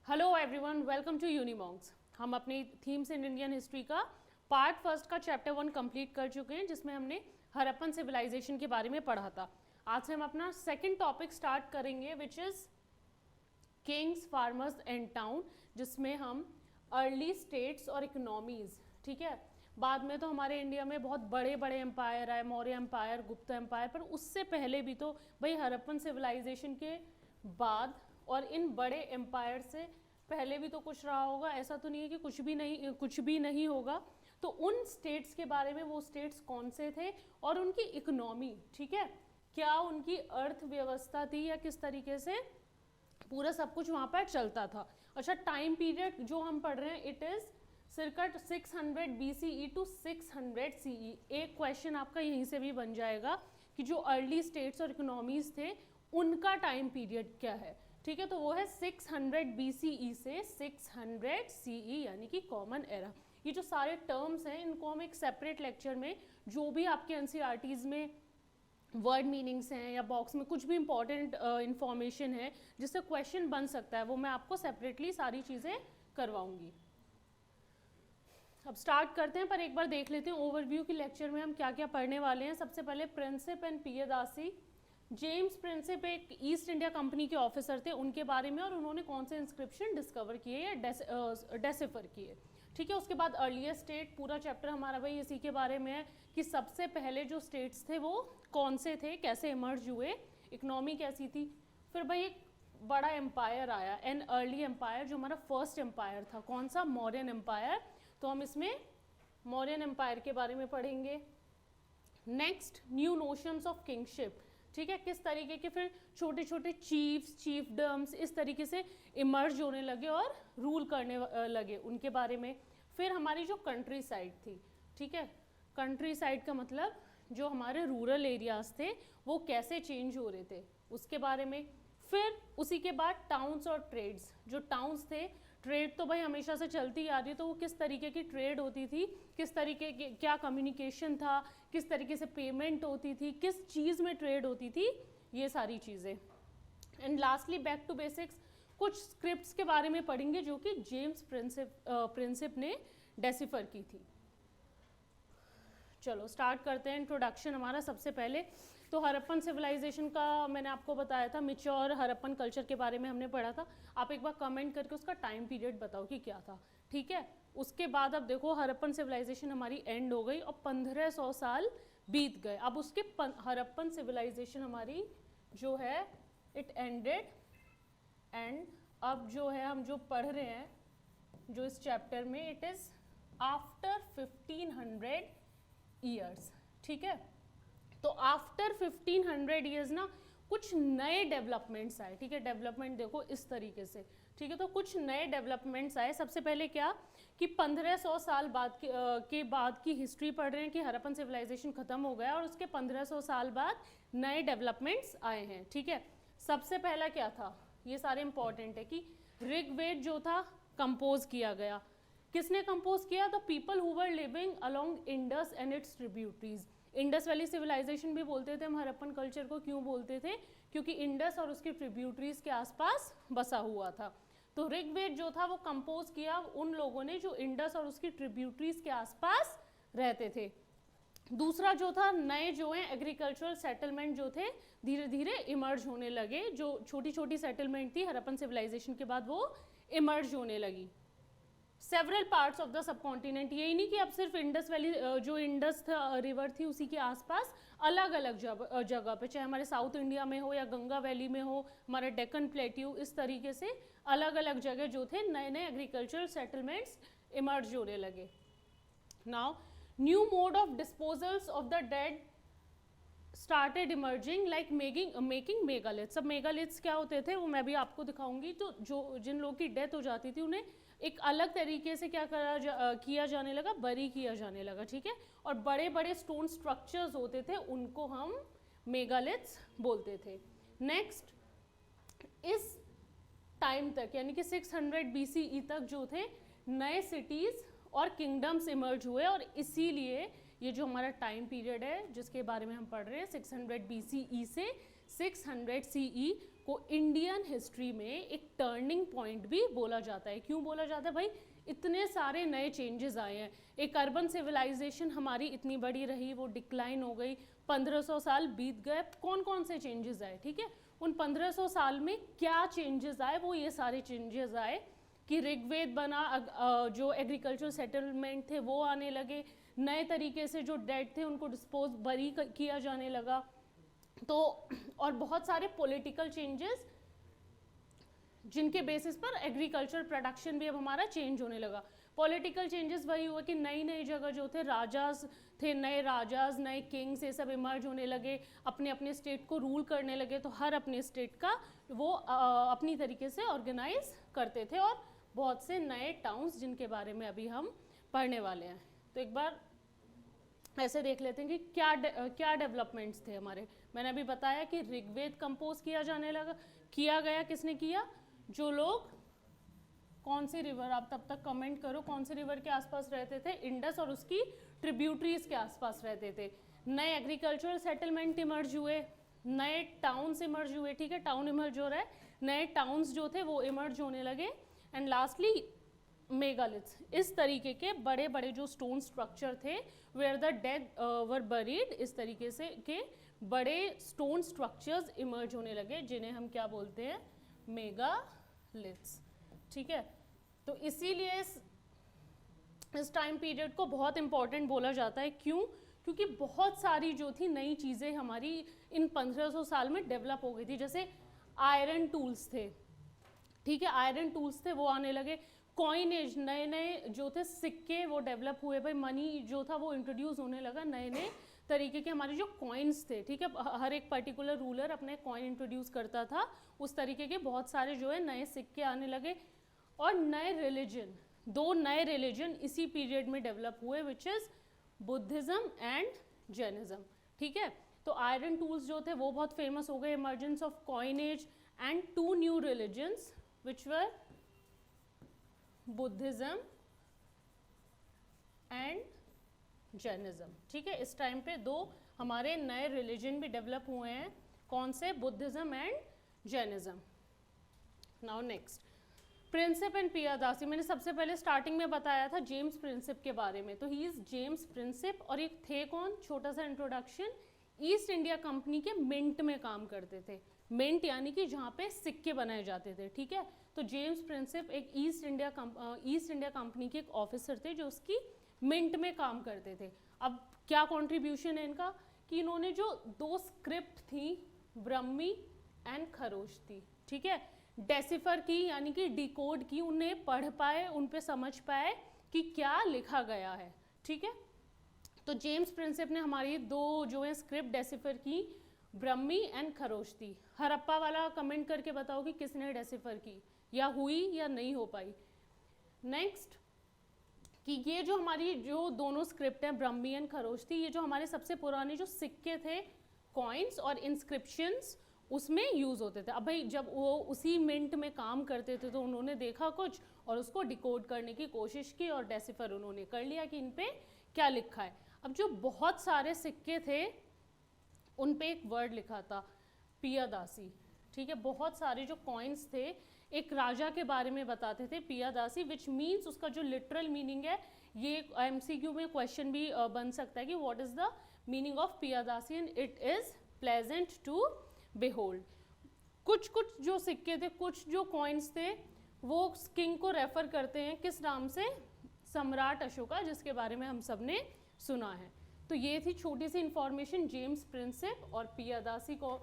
Hello everyone, welcome to Unimonks. हम अपनी themes in Indian history का पार्ट फर्स्ट का चैप्टर 1 कंप्लीट कर चुके हैं, जिसमें हमने हड़प्पन सिविलाइजेशन के बारे में पढ़ा था। आज से हम अपना सेकंड टॉपिक स्टार्ट करेंगे, which is Kings, farmers and town, जिसमें हम अर्ली स्टेट्स और इकोनॉमीज़, ठीक है। बाद में तो हमारे इंडिया में बहुत बड़े बड़े एम्पायर आए, मौर्य एम्पायर, गुप्त एम्पायर, पर उससे पहले भी तो भाई हड़प्पन सिविलाइजेशन के बाद और इन बड़े एम्पायर से पहले भी तो कुछ रहा होगा। ऐसा तो नहीं है कि कुछ भी नहीं होगा। तो उन स्टेट्स के बारे में, वो स्टेट्स कौन से थे और उनकी इकोनॉमी, ठीक है, क्या उनकी अर्थव्यवस्था थी या किस तरीके से पूरा सब कुछ वहाँ पर चलता था। अच्छा, टाइम पीरियड जो हम पढ़ रहे हैं, it is circa 600 BCE to 600 CE। एक क्वेश्चन आपका यहीं से भी बन जाएगा कि जो अर्ली स्टेट्स और इकोनॉमीज थे उनका टाइम पीरियड क्या है, ठीक है। तो वो है 600 BCE से 600 CE, यानी कि कॉमन एरा। ये जो सारे टर्म्स हैं इनको हम एक सेपरेट लेक्चर में, जो भी आपके NCERTs में वर्ड मीनिंग्स हैं या बॉक्स में कुछ भी इंपॉर्टेंट इंफॉर्मेशन है जिससे क्वेश्चन बन सकता है, वो मैं आपको सेपरेटली सारी चीज़ें करवाऊंगी। अब स्टार्ट करते हैं, पर एक बार देख लेते हैं ओवरव्यू की लेक्चर में हम क्या क्या पढ़ने वाले हैं। सबसे पहले प्रिंसिप एंड पियदासी। जेम्स प्रिंसिप एक ईस्ट इंडिया कंपनी के ऑफिसर थे, उनके बारे में और उन्होंने कौन से इंस्क्रिप्शन डिस्कवर किए या डेसिफर किए, ठीक है। उसके बाद अर्लियर स्टेट, पूरा चैप्टर हमारा भाई इसी के बारे में है कि सबसे पहले जो स्टेट्स थे वो कौन से थे, कैसे इमर्ज हुए, इकोनॉमी कैसी थी। फिर भाई एक बड़ा एम्पायर आया, एन अर्ली एम्पायर, जो हमारा फर्स्ट एम्पायर था, कौन सा, मौर्यन एम्पायर। तो हम इसमें मौर्यन एम्पायर के बारे में पढ़ेंगे। Next, new notions of kingship, ठीक है, किस तरीके के फिर छोटे छोटे चीफ्स, चीफडम्स इस तरीके से इमर्ज होने लगे और रूल करने लगे, उनके बारे में। फिर हमारी जो कंट्री साइड थी, ठीक है, कंट्री साइड का मतलब जो हमारे रूरल एरियाज थे वो कैसे चेंज हो रहे थे, उसके बारे में। फिर उसी के बाद टाउन्स और ट्रेड्स, जो टाउन्स थे, ट्रेड तो भाई हमेशा से चलती आ रही है, तो वो किस तरीके की ट्रेड होती थी, किस तरीके के क्या कम्युनिकेशन था, किस तरीके से पेमेंट होती थी, किस चीज़ में ट्रेड होती थी, ये सारी चीज़ें। And lastly back to basics, कुछ स्क्रिप्ट्स के बारे में पढ़ेंगे जो कि जेम्स प्रिंसिप ने डेसिफर की थी। चलो स्टार्ट करते हैं। इंट्रोडक्शन हमारा सबसे पहले तो हड़प्पन सिविलाइजेशन का मैंने आपको बताया था, मिच्योर हड़प्पन कल्चर के बारे में हमने पढ़ा था। आप एक बार कमेंट करके उसका टाइम पीरियड बताओ कि क्या था, ठीक है। उसके बाद अब देखो हड़प्पन सिविलाइजेशन हमारी एंड हो गई और 1500 साल बीत गए। अब उसके हड़प्पन सिविलाइजेशन हमारी जो है इट एंडेड, एंड अब जो है हम जो पढ़ रहे हैं जो इस चैप्टर में, इट इज़ आफ्टर 1500 ईयर्स, ठीक है। तो आफ्टर 1500 ईयर्स ना कुछ नए डेवलपमेंट्स आए, ठीक है। डेवलपमेंट देखो इस तरीके से, ठीक है। तो कुछ नए डेवलपमेंट्स आए। सबसे पहले क्या कि 1500 साल बाद के बाद की हिस्ट्री पढ़ रहे हैं कि हड़प्पन सिविलाइजेशन खत्म हो गया और उसके 1500 साल बाद नए डेवलपमेंट्स आए हैं, ठीक है। सबसे पहला क्या था, ये सारे इंपॉर्टेंट है कि ऋग्वेद जो था कंपोज किया गया। किसने कंपोज किया? The people who were living along Indus and its tributaries. Indus valley civilisation भी बोलते थे हम हड़प्पन कल्चर को, क्यों बोलते थे? क्योंकि इंडस और उसकी ट्रिब्यूटरीज के आसपास बसा हुआ था। तो ऋग्वेद जो था वो कंपोज किया उन लोगों ने जो इंडस और उसकी ट्रिब्यूटरीज के आसपास रहते थे। दूसरा जो था, नए जो हैं एग्रीकल्चरल सेटलमेंट जो थे धीरे धीरे इमर्ज होने लगे। जो छोटी छोटी सेटलमेंट थी हड़प्पन सिविलाइजेशन के बाद वो इमर्ज होने लगी। Several parts of the sub continent, यही नहीं कि अब सिर्फ इंडस वैली, जो इंडस रिवर थी उसी के आसपास अलग अलग जगह पे, चाहे हमारे साउथ इंडिया में हो या गंगा वैली में हो, हमारे डेक्कन प्लेट्यू, इस तरीके से अलग अलग जगह जो थे नए नए एग्रीकल्चरल सेटलमेंट्स इमर्ज होने लगे। Now new mode of disposals of the dead started emerging, like making megaliths. अब मेगालिथ्स क्या होते थे वो मैं भी आपको दिखाऊंगी। तो जो जिन लोगों की डेथ हो जाती थी उन्हें एक अलग तरीके से क्या किया जाने लगा, बरी किया जाने लगा, ठीक है। और बड़े बड़े स्टोन स्ट्रक्चर्स होते थे उनको हम मेगालिथ्स बोलते थे। नेक्स्ट, इस टाइम तक यानी कि 600 BCE तक जो थे नए सिटीज़ और किंगडम्स इमर्ज हुए, और इसीलिए ये जो हमारा टाइम पीरियड है जिसके बारे में हम पढ़ रहे हैं 600 BCE से 600 CE, को इंडियन हिस्ट्री में एक टर्निंग पॉइंट भी बोला जाता है। क्यों बोला जाता है भाई? इतने सारे नए चेंजेस आए हैं, एक अर्बन सिविलाइजेशन हमारी इतनी बड़ी रही, वो डिक्लाइन हो गई, 1500 साल बीत गए, कौन कौन से चेंजेस आए, ठीक है, उन 1500 साल में क्या चेंजेस आए, वो ये सारे चेंजेस आए कि ऋग्वेद बना, जो एग्रीकल्चर सेटलमेंट थे वो आने लगे, नए तरीके से जो डेड थे उनको डिस्पोज बरी किया जाने लगा, तो और बहुत सारे पॉलिटिकल चेंजेस जिनके बेसिस पर एग्रीकल्चर प्रोडक्शन भी अब हमारा चेंज होने लगा। पॉलिटिकल चेंजेस वही हुआ कि नई नई जगह जो थे राजाज थे, नए राजाज, नए किंग्स, ये सब इमर्ज होने लगे, अपने अपने स्टेट को रूल करने लगे, तो हर अपने स्टेट का वो अपनी तरीके से ऑर्गेनाइज करते थे, और बहुत से नए टाउन्स जिनके बारे में अभी हम पढ़ने वाले हैं। तो एक बार ऐसे देख लेते हैं कि क्या डेवलपमेंट्स थे हमारे। मैंने अभी बताया कि ऋग्वेद कंपोज किया जाने लगा, किया गया, किसने किया? जो लोग कौन सी रिवर, आप तब तक कमेंट करो, कौन सी रिवर के आसपास रहते थे? इंडस और उसकी ट्रिब्यूटरीज के आसपास रहते थे। नए एग्रीकल्चरल सेटलमेंट इमर्ज हुए, नए टाउन्स इमर्ज हुए, ठीक है, टाउन इमर्ज हो रहा है, नए टाउन्स जो थे वो इमर्ज होने लगे, एंड लास्टली मेगालिथ्स, इस तरीके के बड़े बड़े जो स्टोन स्ट्रक्चर थे where the dead were buried, इस तरीके से के बड़े स्टोन स्ट्रक्चर्स इमर्ज होने लगे, जिन्हें हम क्या बोलते हैं? मेगालिथ्स, ठीक है। तो इसीलिए इस टाइम पीरियड को बहुत इंपॉर्टेंट बोला जाता है। क्यों? क्योंकि बहुत सारी जो थी नई चीज़ें हमारी इन 1500 साल में डेवलप हो गई थी। जैसे आयरन टूल्स थे, ठीक है, आयरन टूल्स थे वो आने लगे, कॉइनेज, नए नए जो थे सिक्के वो डेवलप हुए, भाई मनी जो था वो इंट्रोड्यूस होने लगा, नए नए तरीके के हमारे जो कॉइन्स थे, ठीक है, हर एक पर्टिकुलर रूलर अपने कॉइन इंट्रोड्यूस करता था, उस तरीके के बहुत सारे जो है नए सिक्के आने लगे, और नए रिलीजन, दो नए रिलीजन इसी पीरियड में डेवलप हुए, which is Buddhism and Jainism, ठीक है। तो आयरन टूल्स जो थे वो बहुत फेमस हो गए, emergence of coinage and two new religions which were Buddhism and Jainism, ठीक है। इस टाइम पे दो हमारे नए रिलीजन भी डेवलप हुए हैं, कौन से? Buddhism and Jainism. Now next, Prinsep and Piyadasi. मैंने सबसे पहले स्टार्टिंग में बताया था जेम्स प्रिंसिप के बारे में, तो ही इज जेम्स प्रिंसिप, और एक थे कौन? छोटा सा इंट्रोडक्शन, ईस्ट इंडिया कंपनी के मिंट में काम करते थे, मिंट यानी कि जहाँ पे सिक्के बनाए जाते थे, ठीक है। तो जेम्स प्रिंसिप एक ईस्ट इंडिया कंपनी के एक ऑफिसर थे जो उसकी मिंट में काम करते थे। अब क्या कंट्रीब्यूशन है इनका कि इन्होंने जो दो स्क्रिप्ट थी, ब्रह्मी एंड खरोष्टी, ठीक है, डेसिफर की यानी कि डिकोड की, उन्हें पढ़ पाए, उन पे समझ पाए कि क्या लिखा गया है, ठीक है। तो जेम्स प्रिंसिप ने हमारी दो जो है स्क्रिप्ट डेसिफर की, ब्रह्मी एंड खरोष्टी। हरप्पा वाला कमेंट करके बताओ कि किसने डेसिफर की, या हुई या नहीं हो पाई। नेक्स्ट, कि ये जो हमारी जो दोनों स्क्रिप्ट हैं, ब्रह्मी एंड खरोष्टी, ये जो हमारे सबसे पुराने जो सिक्के थे, कॉइन्स और इंस्क्रिप्शंस, उसमें यूज़ होते थे। अब भाई जब वो उसी मिंट में काम करते थे तो उन्होंने देखा कुछ और उसको डिकोड करने की कोशिश की, और डेसिफर उन्होंने कर लिया कि इन पे क्या लिखा है। अब जो बहुत सारे सिक्के थे उन पे एक वर्ड लिखा था, पियादासी, ठीक है। बहुत सारे जो कॉइन्स थे एक राजा के बारे में बताते थे, पियादासी, विच मीन्स, उसका जो लिटरल मीनिंग है, ये एमसीक्यू में क्वेश्चन भी बन सकता है कि what is the meaning of Piyadasi, and it is pleasant to behold. कुछ कुछ जो सिक्के थे, कुछ जो कॉइन्स थे, वो किंग को रेफर करते हैं किस नाम से? सम्राट अशोका, जिसके बारे में हम सब ने सुना है। तो ये थी छोटी सी इंफॉर्मेशन जेम्स प्रिंसिप और पियादासी को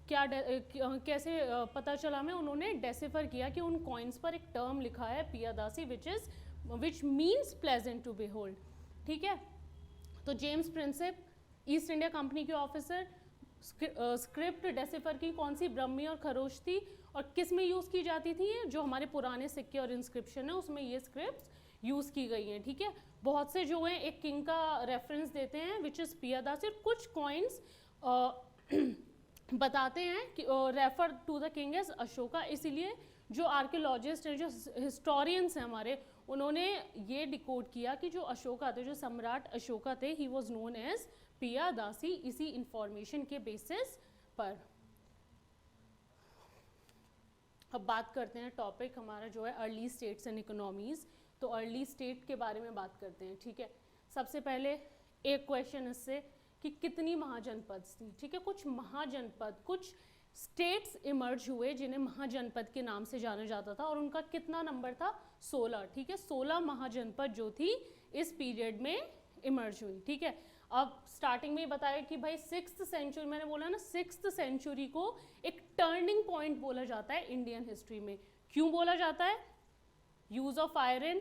क्या कैसे पता चला में, उन्होंने डेसिफर किया कि उन कॉइन्स पर एक टर्म लिखा है Piyadasi, which means pleasant to behold, ठीक है। तो James Prinsep East India Company के ऑफिसर, स्क्रिप्ट डेसिफर की कौन सी? ब्रह्मी और खरोष्टी, और किस में यूज़ की जाती थी? जो हमारे पुराने सिक्के और इंस्क्रिप्शन है उसमें ये स्क्रिप्ट्स यूज़ की गई हैं, ठीक है। बहुत से जो हैं एक किंग का रेफरेंस देते हैं विच इज़ पियादासी, और कुछ कॉइन्स बताते हैं कि refer to the king as Ashoka. इसीलिए जो आर्कियोलॉजिस्ट हैं, जो हिस्टोरियंस हैं हमारे, उन्होंने ये डिकोड किया कि जो अशोका थे, जो सम्राट अशोका थे, ही वॉज नोन एज पियादासी, इसी इंफॉर्मेशन के बेसिस पर। अब बात करते हैं, टॉपिक हमारा जो है अर्ली स्टेट्स एंड इकोनॉमीज़। तो अर्ली स्टेट के बारे में बात करते हैं, ठीक है। सबसे पहले एक क्वेश्चन इससे कि कितनी महाजनपद थी, ठीक है। कुछ महाजनपद, कुछ स्टेट्स इमर्ज हुए जिन्हें महाजनपद के नाम से जाना जाता था, और उनका कितना नंबर था, 16, ठीक है। 16 महाजनपद जो थी इस पीरियड में इमर्ज हुई, ठीक है। अब स्टार्टिंग में ही बताया कि भाई 6th सेंचुरी, मैंने बोला ना 6th सेंचुरी को एक टर्निंग पॉइंट बोला जाता है इंडियन हिस्ट्री में। क्यों बोला जाता है? यूज ऑफ आयरन,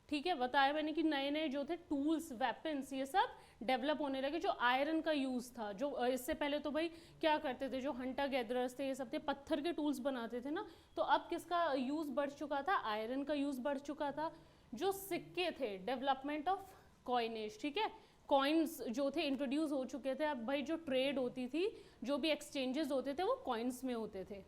ठीक है। बताया मैंने कि नए नए जो थे टूल्स, वेपन्स, ये सब डेवलप होने लगे। जो आयरन का यूज़ था, जो इससे पहले तो भाई क्या करते थे, जो हंटर गैदरर्स थे ये सब थे, पत्थर के टूल्स बनाते थे ना। तो अब किसका यूज़ बढ़ चुका था, आयरन का यूज़ बढ़ चुका था। जो सिक्के थे, डेवलपमेंट ऑफ कॉइनेज, ठीक है। कॉइन्स जो थे इंट्रोड्यूस हो चुके थे। अब भाई जो ट्रेड होती थी, जो भी एक्सचेंजेस होते थे वो कॉइन्स में होते थे।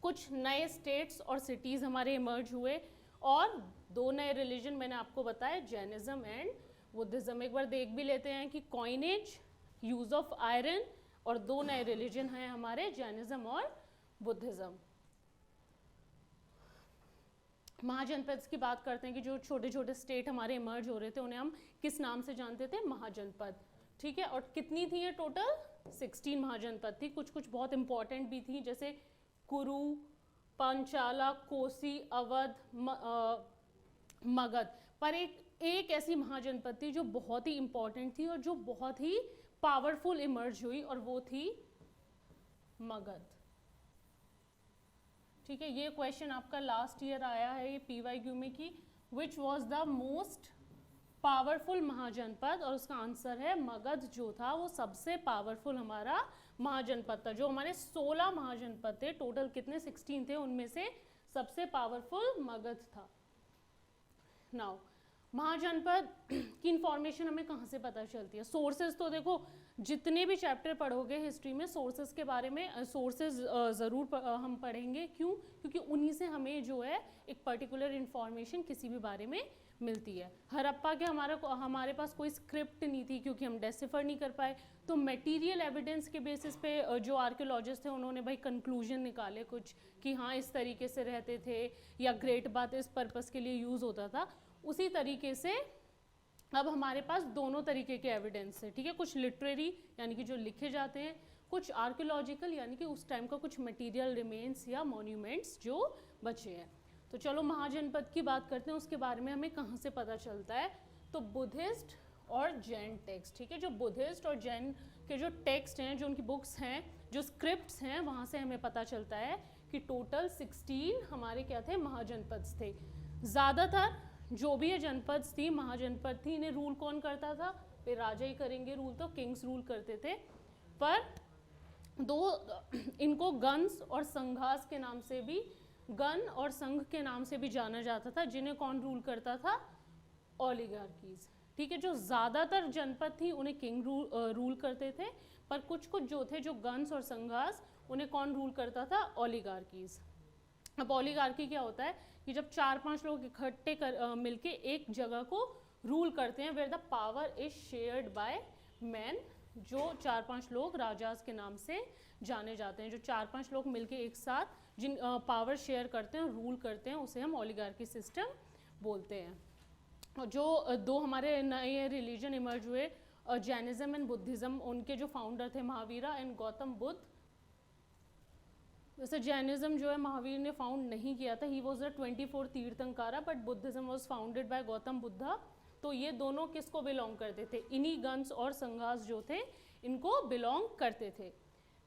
कुछ नए स्टेट्स और सिटीज़ हमारे इमर्ज हुए, और 2 नए रिलीजन मैंने आपको बताया, जैनिज्म एंड बुद्धिज्म। एक बार देख भी लेते हैं कि कॉइनेज, यूज ऑफ आयरन, और 2 नए रिलीजन हैं हमारे, जैनिज्म और बुद्धिज्म। महाजनपद की बात करते हैं कि जो छोटे छोटे स्टेट हमारे इमर्ज हो रहे थे उन्हें हम किस नाम से जानते थे, महाजनपद, ठीक है। और कितनी थी ये टोटल, 16 महाजनपद थी। कुछ कुछ बहुत इंपॉर्टेंट भी थी, जैसे कुरु, पांचाला, कोसी, अवध, मगध। पर एक ऐसी महाजनपद थी जो बहुत ही इंपॉर्टेंट थी और जो बहुत ही पावरफुल इमर्ज हुई, और वो थी मगध, ठीक है। ये क्वेश्चन आपका लास्ट ईयर आया है ये PYQ में कि which was the most powerful mahajanapada, और उसका आंसर है मगध। जो था वो सबसे पावरफुल हमारा महाजनपद था। जो हमारे 16 महाजनपद थे, टोटल कितने, 16 थे, उनमें से सबसे पावरफुल मगध था। नाउ महाजनपद की इंफॉर्मेशन हमें कहाँ से पता चलती है? सोर्सेज तो देखो, जितने भी चैप्टर पढ़ोगे हिस्ट्री में सोर्सेज के बारे में, सोर्सेज ज़रूर हम पढ़ेंगे। क्यों? क्योंकि उन्हीं से हमें जो है एक पर्टिकुलर इंफॉर्मेशन किसी भी बारे में मिलती है। हड़प्पा के हमारे पास कोई स्क्रिप्ट नहीं थी क्योंकि हम डेसिफर नहीं कर पाए, तो मटेरियल एविडेंस के बेसिस पे जो आर्कियोलॉजिस्ट थे उन्होंने भाई कंक्लूजन निकाले कुछ कि हाँ इस तरीके से रहते थे, या ग्रेट बात इस पर्पस के लिए यूज़ होता था। उसी तरीके से अब हमारे पास दोनों तरीके के एविडेंस है, ठीक है। कुछ लिटरेरी यानी कि जो लिखे जाते हैं, कुछ आर्कियोलॉजिकल यानी कि उस टाइम का कुछ मटेरियल रिमेन्स या मॉन्यूमेंट्स जो बचे हैं। तो चलो महाजनपद की बात करते हैं, उसके बारे में हमें कहाँ से पता चलता है? तो बुद्धिस्ट और जैन टेक्स्ट, ठीक है। जो बुद्धिस्ट और जैन के जो टेक्स्ट हैं, जो उनकी बुक्स हैं, जो स्क्रिप्ट्स हैं, वहाँ से हमें पता चलता है कि टोटल 16 हमारे क्या थे, महाजनपद थे। ज़्यादातर जो भी ये जनपद थी, महाजनपद थी, इन्हें रूल कौन करता था? फिर राजा ही करेंगे रूल, तो किंग्स रूल करते थे। पर इनको गन्स और संघास के नाम से भी, गन और संघ के नाम से भी जाना जाता था, जिन्हें कौन रूल करता था? ओलिगार्कीज, ठीक है। जो ज़्यादातर जनपद थी उन्हें किंग रूल करते थे, पर कुछ कुछ जो थे, जो गन्स और संघास, उन्हें कौन रूल करता था? ओलिगार्कीज। अब ओलिगार्की क्या होता है कि जब 4-5 लोग इकट्ठे मिलके एक जगह को रूल करते हैं, where the power is shared by man. जो 4-5 लोग राजाज के नाम से जाने जाते हैं, जो 4-5 लोग मिलके एक साथ जिन पावर शेयर करते हैं, रूल करते हैं, उसे हम ओलिगार्की सिस्टम बोलते हैं। और जो 2 हमारे नए रिलीजन इमर्ज हुए, जैनिज्म एंड बुद्धिज्म, उनके जो फाउंडर थे महावीरा एंड गौतम बुद्ध। वैसे जैनिज्म जो है महावीर ने फाउंड नहीं किया था, he was the 24th Tirthankara, but Buddhism was founded by Gautam Buddha. तो ये दोनों किसको बिलोंग करते थे? इन्हीं गन्स और संघास जो थे इनको बिलोंग करते थे।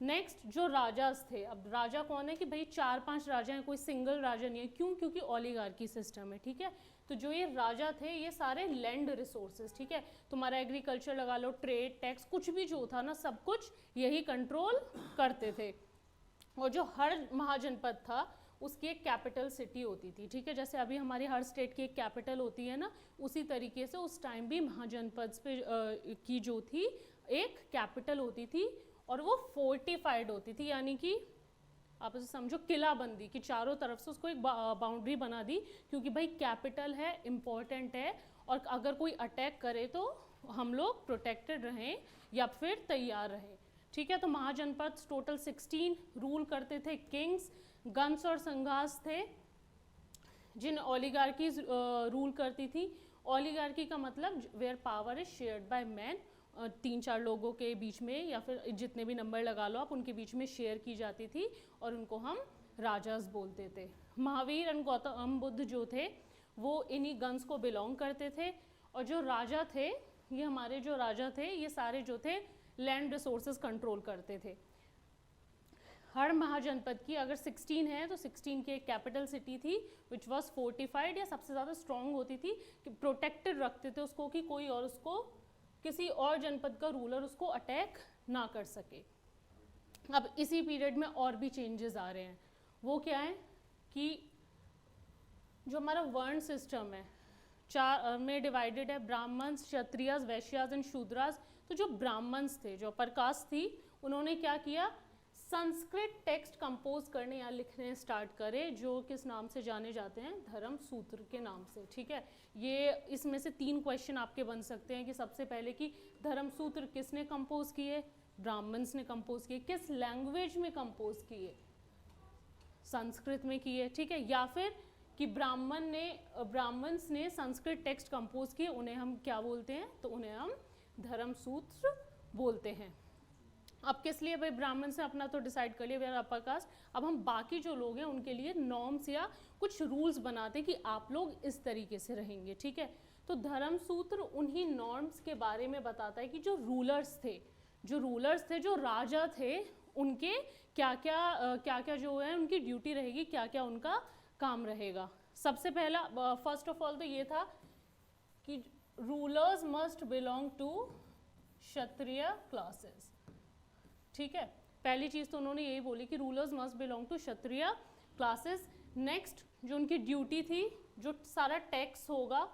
नेक्स्ट जो राजास थे, अब राजा कौन है कि भाई 4-5 राजा हैं, कोई सिंगल राजा नहीं है। क्यों? क्योंकि ओलिगार्की सिस्टम है, ठीक है। तो जो ये राजा थे ये सारे लैंड रिसोर्सेज, ठीक है, तुम्हारा एग्रीकल्चर लगा लो, ट्रेड, टैक्स, कुछ भी जो था ना, सब कुछ यही कंट्रोल करते थे। और जो हर महाजनपद था उसकी एक कैपिटल सिटी होती थी, ठीक है। जैसे अभी हमारी हर स्टेट की एक कैपिटल होती है ना, उसी तरीके से उस टाइम भी महाजनपद पे की जो थी एक कैपिटल होती थी, और वो फोर्टिफाइड होती थी, यानी कि आप उसे समझो किलाबंदी, कि चारों तरफ से उसको एक बाउंड्री बना दी, क्योंकि भाई कैपिटल है, इम्पोर्टेंट है, और अगर कोई अटैक करे तो हम लोग प्रोटेक्टेड रहें या फिर तैयार रहें, ठीक है। तो महाजनपद टोटल 16 रूल करते थे किंग्स, गन्स और संघास थे जिन ओलिगार्कीज रूल करती थी। ओलिगार्की का मतलब where power is shared by man, 3-4 लोगों के बीच में या फिर जितने भी नंबर लगा लो आप, उनके बीच में शेयर की जाती थी और उनको हम राजास बोलते थे। महावीर और गौतम बुद्ध जो थे वो इन्हीं गन्स को बिलोंग करते थे। और जो राजा थे, ये हमारे जो राजा थे, ये सारे जो थे लैंड रिसोर्सेज कंट्रोल करते थे। हर महाजनपद की अगर 16 है तो 16 की एक कैपिटल सिटी थी विच वॉज फोर्टिफाइड, या सबसे ज़्यादा स्ट्रॉन्ग होती थी कि प्रोटेक्टेड रखते थे उसको कि कोई और उसको, किसी और जनपद का रूलर उसको अटैक ना कर सके। अब इसी पीरियड में और भी चेंजेस आ रहे हैं। वो क्या है कि जो हमारा वर्ण सिस्टम है 4 में डिवाइडेड है, ब्राह्मण्स, क्षत्रियस, वैश्यास एंड शूद्रास। तो जो ब्राह्मण्स थे, जो अपर कास्ट थी, उन्होंने क्या किया, संस्कृत टेक्स्ट कंपोज करने या लिखने स्टार्ट करे, जो किस नाम से जाने जाते हैं, धर्म सूत्र के नाम से। ठीक है, ये इसमें से 3 क्वेश्चन आपके बन सकते हैं कि सबसे पहले कि धर्म सूत्र किसने कंपोज किए, ब्राह्मण्स ने कंपोज किए, किस लैंग्वेज में कंपोज किए, संस्कृत में किए। ठीक है, या फिर कि ब्राह्मण्स ने संस्कृत टेक्स्ट कंपोज किए, उन्हें हम क्या बोलते हैं, तो उन्हें हम धर्म सूत्र बोलते हैं। अब किस लिए भाई, ब्राह्मण से अपना तो डिसाइड कर लिया, वे आर अपर कास्ट। अब हम बाकी जो लोग हैं उनके लिए नॉर्म्स या कुछ रूल्स बनाते हैं कि आप लोग इस तरीके से रहेंगे। ठीक है, तो धर्म सूत्र उन्हीं नॉर्म्स के बारे में बताता है कि जो रूलर्स थे, जो राजा थे, उनके क्या क्या जो है उनकी ड्यूटी रहेगी, क्या क्या उनका काम रहेगा। सबसे पहला फर्स्ट ऑफ ऑल तो ये था कि rulers must belong to Kshatriya classes. ठीक है, पहली चीज तो उन्होंने यही बोली कि rulers must belong to Kshatriya classes. Next जो उनकी ड्यूटी थी, जो सारा टैक्स होगा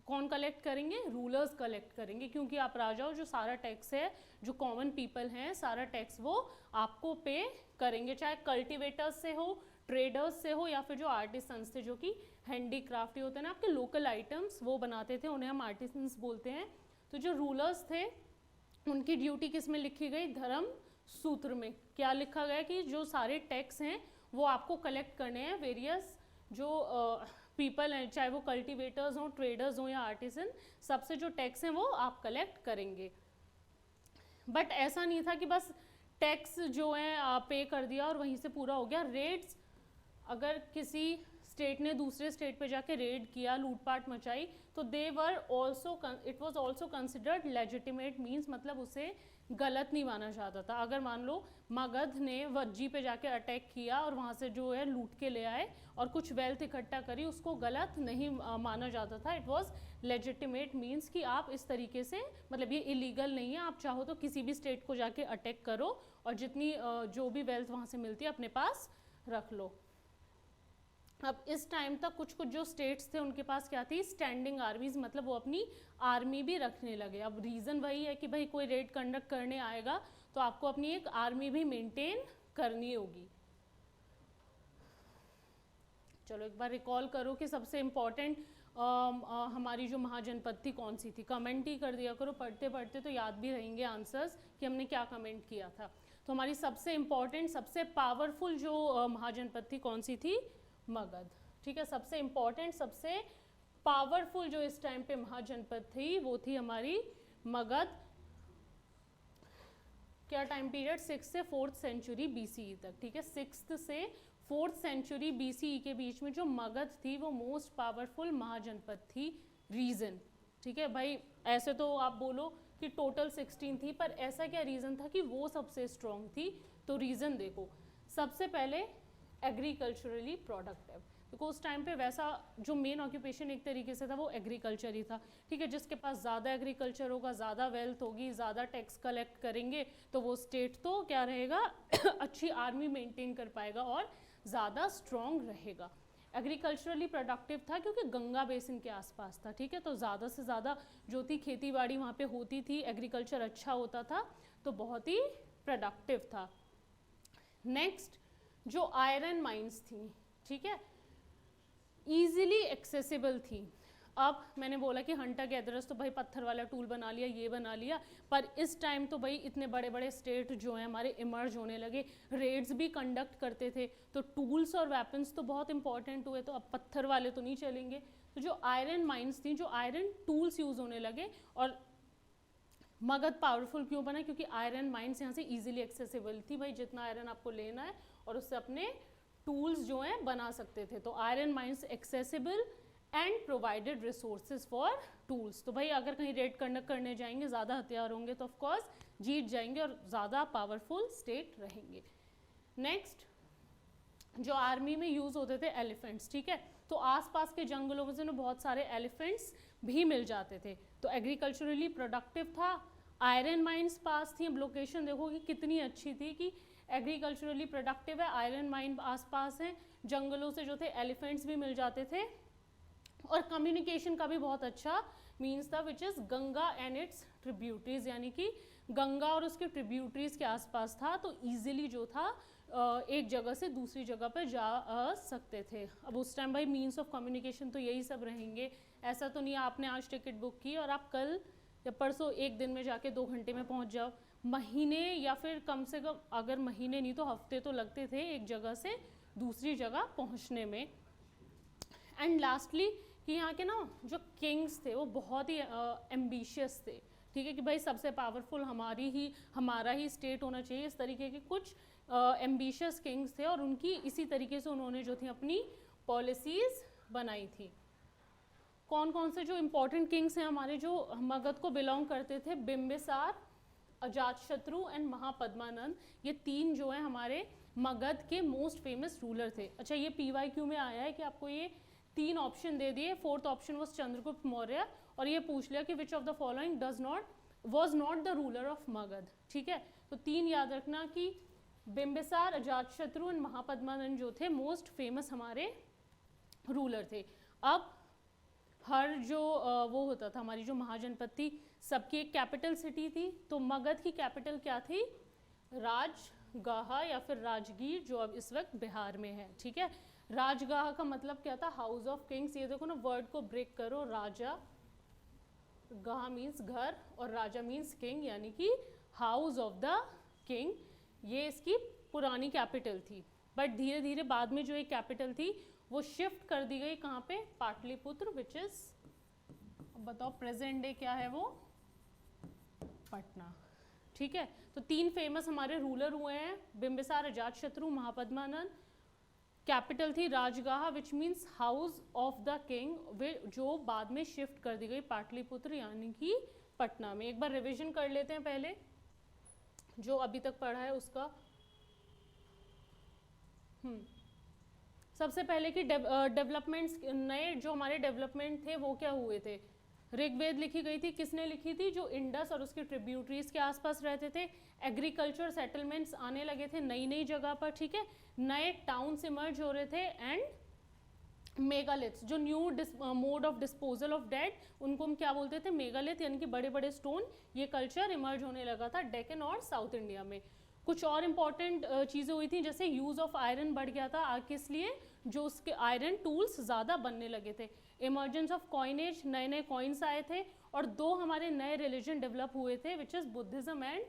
कौन कलेक्ट करेंगे, रूलर्स कलेक्ट करेंगे, क्योंकि आप राजा हो, जो सारा टैक्स है, जो कॉमन पीपल हैं, सारा टैक्स वो आपको पे करेंगे, चाहे कल्टिवेटर्स से हो, ट्रेडर्स से हो, या फिर जो आर्टिसंस थे, जो कि हैंडीक्राफ्ट होते हैं ना, आपके लोकल आइटम्स वो बनाते थे, उन्हें हम आर्टिसंस बोलते हैं। तो जो रूलर्स थे उनकी ड्यूटी किस में लिखी गई, धर्म सूत्र में क्या लिखा गया कि जो सारे टैक्स हैं वो आपको कलेक्ट करने हैं, वेरियस जो पीपल हैं, चाहे वो कल्टिवेटर्स हों, ट्रेडर्स हों या आर्टिसन, सबसे जो टैक्स हैं वो आप कलेक्ट करेंगे। बट ऐसा नहीं था कि बस टैक्स जो है पे कर दिया और वहीं से पूरा हो गया। रेड्स, अगर किसी स्टेट ने दूसरे स्टेट पे जाके रेड किया, लूटपाट मचाई, तो they were also, it was also considered legitimate means, मतलब उसे गलत नहीं माना जाता था। अगर मान लो मगध ने वज्जी पे जाके अटैक किया और वहाँ से जो है लूट के ले आए और कुछ वेल्थ इकट्ठा करी, उसको गलत नहीं माना जाता था। इट वॉज लेजिटिमेट मीन्स कि आप इस तरीके से, मतलब ये इलीगल नहीं है, आप चाहो तो किसी भी स्टेट को जाके अटैक करो और जितनी जो भी वेल्थ वहाँ से मिलती है अपने पास रख लो। अब इस टाइम तक कुछ जो स्टेट्स थे उनके पास क्या थी, स्टैंडिंग आर्मीज, मतलब वो अपनी आर्मी भी रखने लगे। अब रीज़न वही है कि भाई कोई रेड कंडक्ट करने आएगा तो आपको अपनी एक आर्मी भी मेंटेन करनी होगी। चलो एक बार रिकॉल करो कि सबसे इम्पॉर्टेंट हमारी जो महाजनपद थी कौन सी थी, कमेंट ही कर दिया करो, पढ़ते पढ़ते तो याद भी रहेंगे आंसर्स कि हमने क्या कमेंट किया था। तो हमारी सबसे इम्पॉर्टेंट, सबसे पावरफुल जो महाजनपद थी कौन सी थी, मगध। ठीक है, सबसे इम्पॉर्टेंट, सबसे पावरफुल जो इस टाइम पे महाजनपद थी वो थी हमारी मगध। क्या टाइम पीरियड, 6 से 4th सेंचुरी BCE तक। ठीक है, 6th से 4th सेंचुरी BCE के बीच में जो मगध थी वो मोस्ट पावरफुल महाजनपद थी। रीजन, ठीक है भाई, ऐसे तो आप बोलो कि टोटल 16 थी, पर ऐसा क्या रीजन था कि वो सबसे स्ट्रॉन्ग थी, तो रीजन देखो, सबसे पहले एग्रीकल्चरली प्रोडक्टिव, बिकॉज उस टाइम पे वैसा जो मेन ऑक्यूपेशन एक तरीके से था वो एग्रीकल्चर ही था। ठीक है, जिसके पास ज़्यादा एग्रीकल्चर होगा, ज़्यादा वेल्थ होगी, ज़्यादा टैक्स कलेक्ट करेंगे, तो वो स्टेट तो क्या रहेगा अच्छी आर्मी मेंटेन कर पाएगा और ज़्यादा स्ट्रॉन्ग रहेगा। एग्रीकल्चरली प्रोडक्टिव था क्योंकि गंगा बेसिन के आसपास था। ठीक है, तो ज़्यादा से ज़्यादा जो थी खेती बाड़ी वहाँ पे होती थी, एग्रीकल्चर अच्छा होता था, तो बहुत ही प्रोडक्टिव था। नेक्स्ट जो आयरन माइंस थी, ठीक है, ईजिली एक्सेसिबल थी। अब मैंने बोला कि हंटर गैदरर्स तो भाई पत्थर वाला टूल बना लिया, ये बना लिया, पर इस टाइम तो भाई इतने बड़े बड़े स्टेट जो हैं हमारे इमर्ज होने लगे, रेड्स भी कंडक्ट करते थे, तो टूल्स और वेपन्स तो बहुत इंपॉर्टेंट हुए, तो अब पत्थर वाले तो नहीं चलेंगे। तो जो आयरन माइंस थी, जो आयरन टूल्स यूज होने लगे, और मगध पावरफुल क्यों बना, क्योंकि आयरन माइंस यहाँ से इजीली एक्सेसिबल थी, भाई जितना आयरन आपको लेना है और उससे अपने टूल्स जो हैं बना सकते थे। तो iron mines accessible and provided resources for tools. तो भाई अगर कहीं रेड कंडक्ट करने जाएंगे, ज़्यादा हथियार होंगे तो ऑफकोर्स जीत जाएंगे और ज़्यादा पावरफुल स्टेट रहेंगे। नेक्स्ट, जो आर्मी में यूज़ होते थे एलिफेंट्स, ठीक है, तो आसपास के जंगलों में से बहुत सारे एलिफेंट्स भी मिल जाते थे, तो एग्रीकल्चरली प्रोडक्टिव था। आयरन माइंस पास थी, अब लोकेशन देखो कि कितनी अच्छी थी कि एग्रीकल्चरली प्रोडक्टिव है, आयरन माइन आसपास है, जंगलों से जो थे एलिफेंट्स भी मिल जाते थे, और कम्युनिकेशन का भी बहुत अच्छा मीन्स था, which is Ganga and its tributaries, यानी कि गंगा और उसके ट्रिब्यूटरीज के आसपास था, तो ईजिली जो था एक जगह से दूसरी जगह पर जा सकते थे। अब उस टाइम भाई मीन्स ऑफ कम्युनिकेशन तो यही सब रहेंगे, ऐसा तो नहीं आपने आज टिकट बुक की और आप कल या परसों एक दिन में जाके 2 घंटे में पहुंच जाओ, महीने या फिर कम से कम अगर महीने नहीं तो हफ्ते तो लगते थे एक जगह से दूसरी जगह पहुंचने में। एंड लास्टली कि यहाँ के ना जो किंग्स थे वो बहुत ही एम्बिशियस थे, ठीक है, कि भाई सबसे पावरफुल हमारा ही स्टेट होना चाहिए, इस तरीके के कुछ एम्बिशियस किंग्स थे, और उनकी इसी तरीके से उन्होंने जो थी अपनी पॉलिसीज़ बनाई थी। कौन कौन से जो इम्पोर्टेंट किंग्स हैं हमारे जो मगध को बिलोंग करते थे, बिम्बिसार, अजातशत्रु एंड महापद्मानंद, ये 3 जो हैं हमारे मगध के मोस्ट फेमस रूलर थे। अच्छा, ये PYQ में आया है कि आपको ये 3 ऑप्शन दे दिए, 4th option was Chandragupta Maurya, और ये पूछ लिया कि which of the following was not the ruler of Magadh, ठीक है, तो 3 याद रखना कि बिम्बिसार, अजातशत्रु एंड महापद्मानंद जो थे मोस्ट फेमस हमारे रूलर थे। अब हर जो वो होता था हमारी जो महाजनपद थी, सबकी एक कैपिटल सिटी थी, तो मगध की कैपिटल क्या थी, राजगाहा या फिर राजगीर, जो अब इस वक्त बिहार में है, ठीक है। राजगाह का मतलब क्या था, हाउस ऑफ किंग्स, ये देखो ना वर्ड को ब्रेक करो, राजा गाह मीन्स घर और राजा मीन्स किंग, यानी कि हाउस ऑफ द किंग, ये इसकी पुरानी कैपिटल थी। बट धीरे धीरे बाद में जो एक कैपिटल थी वो शिफ्ट कर दी गई कहाँ पे, पाटलिपुत्र, विच इज बताओ प्रेजेंट डे क्या है वो, पटना, ठीक है। तो 3 फेमस हमारे रूलर हुए हैं, बिम्बिसार, अजातशत्रु, महापद्मानंद। कैपिटल थी Rajagaha which means house of the king, जो बाद में शिफ्ट कर दी गई पाटलिपुत्र यानी कि पटना में। एक बार रिवीजन कर लेते हैं पहले जो अभी तक पढ़ा है उसका। सबसे पहले कि डेवलपमेंट्स, नए जो हमारे डेवलपमेंट थे वो क्या हुए थे, ऋग्वेद लिखी गई थी, किसने लिखी थी, जो इंडस और उसके ट्रिब्यूटरीज के आसपास रहते थे। एग्रीकल्चर सेटलमेंट्स आने लगे थे नई नई जगह पर, ठीक है, नए टाउन्स इमर्ज हो रहे थे, एंड मेगालिथ्स, जो new mode of disposal of dead, उनको हम क्या बोलते थे, मेगालिथ, यानी कि बड़े बड़े स्टोन, ये कल्चर इमर्ज होने लगा था डेक्कन और साउथ इंडिया में। कुछ और इम्पॉर्टेंट चीज़ें हुई थी, जैसे यूज़ ऑफ आयरन बढ़ गया था, किस लिए, जो उसके आयरन टूल्स ज़्यादा बनने लगे थे। इमर्जेंस ऑफ कॉइनेज, नए नए कॉइन्स आए थे, और 2 हमारे नए रिलीजन डेवलप हुए थे, which is Buddhism and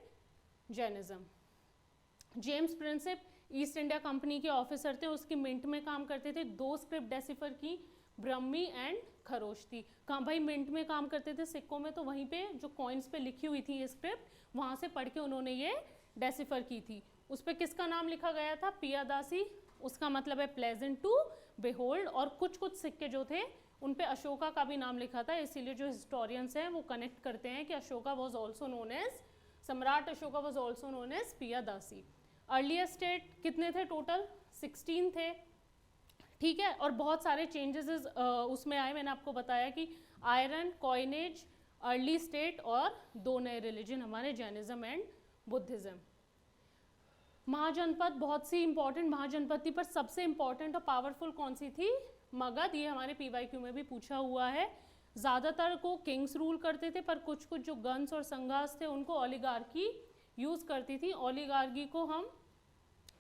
Jainism. James Prinsep East India Company के ऑफिसर थे, उसकी मिंट में काम करते थे, 2 स्क्रिप्ट डेसिफर की, ब्रह्मी एंड खरोष्टी। कहाँ भाई मिंट में काम करते थे, सिक्कों में, तो वहीं पे जो कॉइन्स पे लिखी हुई थी ये स्क्रिप्ट, वहाँ से पढ़ के उन्होंने ये डेसिफर की थी। उस पर किसका नाम लिखा गया था, पियादासी, उसका मतलब है प्लेजेंट टू बिहोल्ड, और कुछ कुछ सिक्के जो थे उन पे अशोका का भी नाम लिखा था, इसीलिए जो हिस्टोरियंस हैं वो कनेक्ट करते हैं कि Ashoka was also known as, Samrat Ashoka was also known as Piyadasi. Earliest state कितने थे टोटल, 16 थे, ठीक है, और बहुत सारे चेंजेस उसमें आए, मैंने आपको बताया कि आयरन, कॉइनेज, अर्ली स्टेट, और 2 नए रिलीजन हमारे, जैनिज्म एंड बुद्धिज्म। महाजनपद बहुत सी इंपॉर्टेंट महाजनपद थी, पर सबसे इंपॉर्टेंट और पावरफुल कौन सी थी, मगध, ये हमारे PYQ में भी पूछा हुआ है। ज़्यादातर को किंग्स रूल करते थे, पर कुछ कुछ जो गन्स और संघास थे उनको ओलिगार्की यूज़ करती थी। ओलिगार्की को हम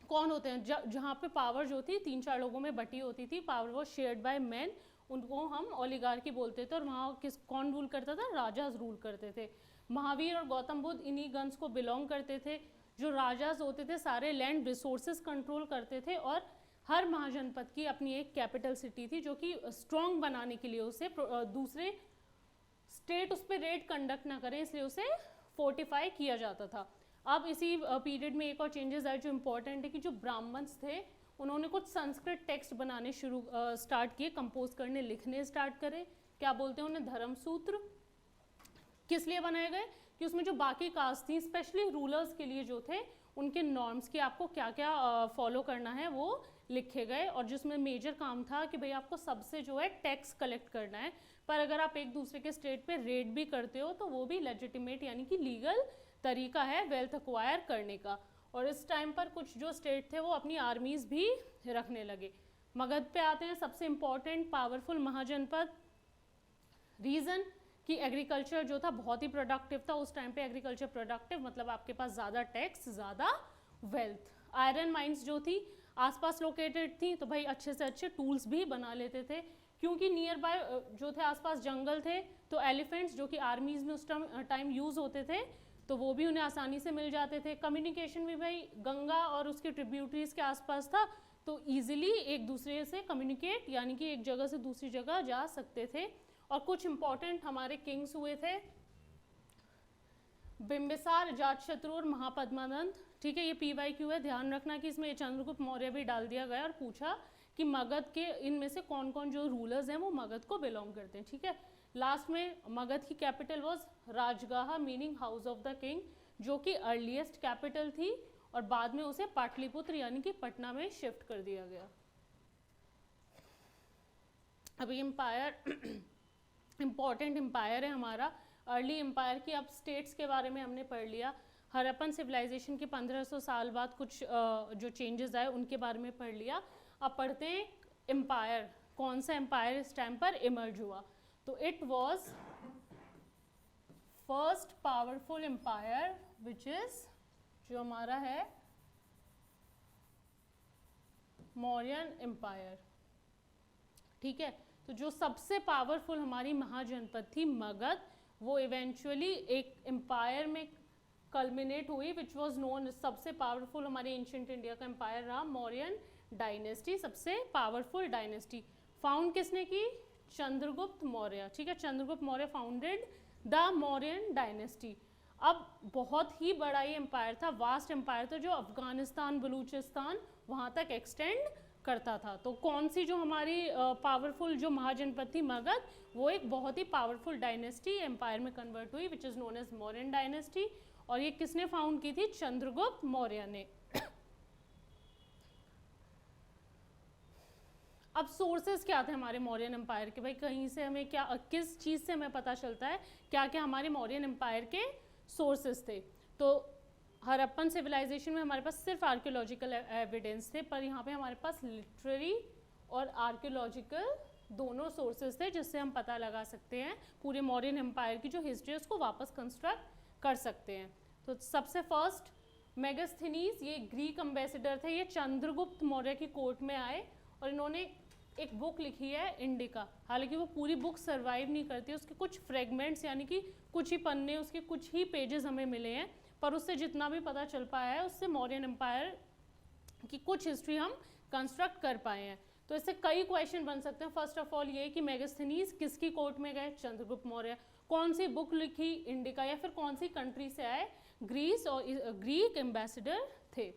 कौन होते हैं, जहाँ पे पावर जो थी 3-4 लोगों में बटी होती थी, पावर वो शेयर्ड बाय मैन, उनको हम ओलिगार्की बोलते थे। और वहाँ कौन रूल करता था? राजाज रूल करते थे। महावीर और गौतम बुद्ध इन्हीं गन्स को बिलोंग करते थे। जो राजाज होते थे सारे लैंड रिसोर्सेज कंट्रोल करते थे, और हर महाजनपद की अपनी एक कैपिटल सिटी थी, जो कि स्ट्रॉन्ग बनाने के लिए उसे दूसरे स्टेट उस पर रेड कंडक्ट ना करें, इसलिए उसे फोर्टिफाई किया जाता था। अब इसी पीरियड में एक और चेंजेस आए जो इम्पोर्टेंट है कि जो ब्राह्मण्स थे उन्होंने कुछ संस्कृत टेक्स्ट बनाने स्टार्ट किए, कंपोज करने, लिखने स्टार्ट करे। क्या बोलते हैं उन्हें? धर्मसूत्र। किस लिए बनाए गए? कि उसमें जो बाकी कास्ट थी, स्पेशली रूलर्स के लिए जो थे, उनके नॉर्म्स की आपको क्या क्या फॉलो करना है वो लिखे गए। और जिसमें मेजर काम था कि भाई आपको सबसे जो है टैक्स कलेक्ट करना है, पर अगर आप एक दूसरे के स्टेट पे रेड भी करते हो तो वो भी लेजिटिमेट यानी कि लीगल तरीका है वेल्थ एक्वायर करने का। और इस टाइम पर कुछ जो स्टेट थे वो अपनी आर्मीज भी रखने लगे। मगध पे आते हैं, सबसे इम्पोर्टेंट पावरफुल महाजनपद। रीज़न कि एग्रीकल्चर जो था बहुत ही प्रोडक्टिव था उस टाइम पे। एग्रीकल्चर प्रोडक्टिव मतलब आपके पास ज़्यादा टैक्स, ज़्यादा वेल्थ। आयरन माइंस जो थी आसपास लोकेटेड थी, तो भाई अच्छे से अच्छे टूल्स भी बना लेते थे, क्योंकि नियर बाय जो थे आसपास जंगल थे, तो एलिफेंट्स जो कि आर्मीज में उस टाइम यूज़ होते थे, तो वो भी उन्हें आसानी से मिल जाते थे। कम्युनिकेशन भी भाई गंगा और उसके ट्रिब्यूटरीज के आसपास था, तो ईजिली एक दूसरे से कम्युनिकेट यानी कि एक जगह से दूसरी जगह जा सकते थे। और कुछ इंपॉर्टेंट हमारे किंग्स हुए थे, बिंबिसार, अजातशत्रु और महापद्मानंद। ठीक है, ये PYQ है, ध्यान रखना कि इसमें चंद्रगुप्त मौर्य भी डाल दिया गया और पूछा कि मगध के इनमें से कौन कौन जो रूलर्स हैं वो मगध को बिलोंग करते हैं। ठीक है, लास्ट में मगध की capital was Rajagaha meaning house of the king, जो कि अर्लीस्ट कैपिटल थी, और बाद में उसे पाटलिपुत्र यानी कि पटना में शिफ्ट कर दिया गया। अभी एम्पायर इम्पॉर्टेंट एम्पायर है हमारा, अर्ली एम्पायर की। अब स्टेट्स के बारे में हमने पढ़ लिया। हरप्पन सिविलाइजेशन के 1500 साल बाद कुछ जो चेंजेस आए उनके बारे में पढ़ लिया। अब पढ़ते हैं एम्पायर, कौन सा एम्पायर इस टाइम पर इमर्ज हुआ। तो it was first powerful empire which is जो हमारा है मौर्यन एम्पायर। ठीक है, तो जो सबसे पावरफुल हमारी महाजनपद थी मगध, वो इवेंचुअली एक एम्पायर में कल्मिनेट हुई विच वाज नोन, सबसे पावरफुल हमारे एंशिएंट इंडिया का एम्पायर रहा मौर्यन डायनेस्टी, सबसे पावरफुल डायनेस्टी। फाउंड किसने की? चंद्रगुप्त मौर्य। ठीक है, Chandragupta Maurya founded the Mauryan dynasty. अब बहुत ही बड़ा ये एम्पायर था, वास्ट एम्पायर था, जो अफगानिस्तान, बलूचिस्तान वहाँ तक एक्सटेंड करता था। तो कौन सी जो हमारी पावरफुल जो महाजनपद थी मगध, वो एक बहुत ही पावरफुल डायनेस्टी एम्पायर में कन्वर्ट हुई which is known as Mauryan dynasty. और ये किसने फाउंड की थी? चंद्रगुप्त मौर्य ने। अब सोर्सेज क्या थे हमारे मौर्यन एम्पायर के? भाई कहीं से हमें क्या, किस चीज़ से हमें पता चलता है क्या क्या हमारे मौर्यन एम्पायर के सोर्सेज थे? तो हरप्पन सिविलाइजेशन में हमारे पास सिर्फ आर्कियोलॉजिकल एविडेंस थे, पर यहाँ पे हमारे पास लिटरेरी और आर्कियोलॉजिकल दोनों सोर्सेज थे, जिससे हम पता लगा सकते हैं पूरे मौर्यन एम्पायर की जो हिस्ट्री है उसको वापस कंस्ट्रक्ट कर सकते हैं। तो सबसे फर्स्ट मेगास्थनीज, ये ग्रीक एम्बेसडर थे, ये चंद्रगुप्त मौर्य की कोर्ट में आए और इन्होंने एक बुक लिखी है इंडिका। हालांकि वो पूरी बुक सर्वाइव नहीं करती, उसके कुछ फ्रेगमेंट्स यानी कि कुछ ही पन्ने, उसके कुछ ही पेजेस हमें मिले हैं, पर उससे जितना भी पता चल पाया है उससे मौर्यन एम्पायर की कुछ हिस्ट्री हम कंस्ट्रक्ट कर पाए हैं। तो इससे कई क्वेश्चन बन सकते हैं। फर्स्ट ऑफ ऑल ये कि मेगास्थनीज किसकी कोर्ट में गए? चंद्रगुप्त मौर्य। कौन सी बुक लिखी? इंडिका। या फिर कौन सी कंट्री से आए? ग्रीस और ग्रीक एम्बेसडर थे।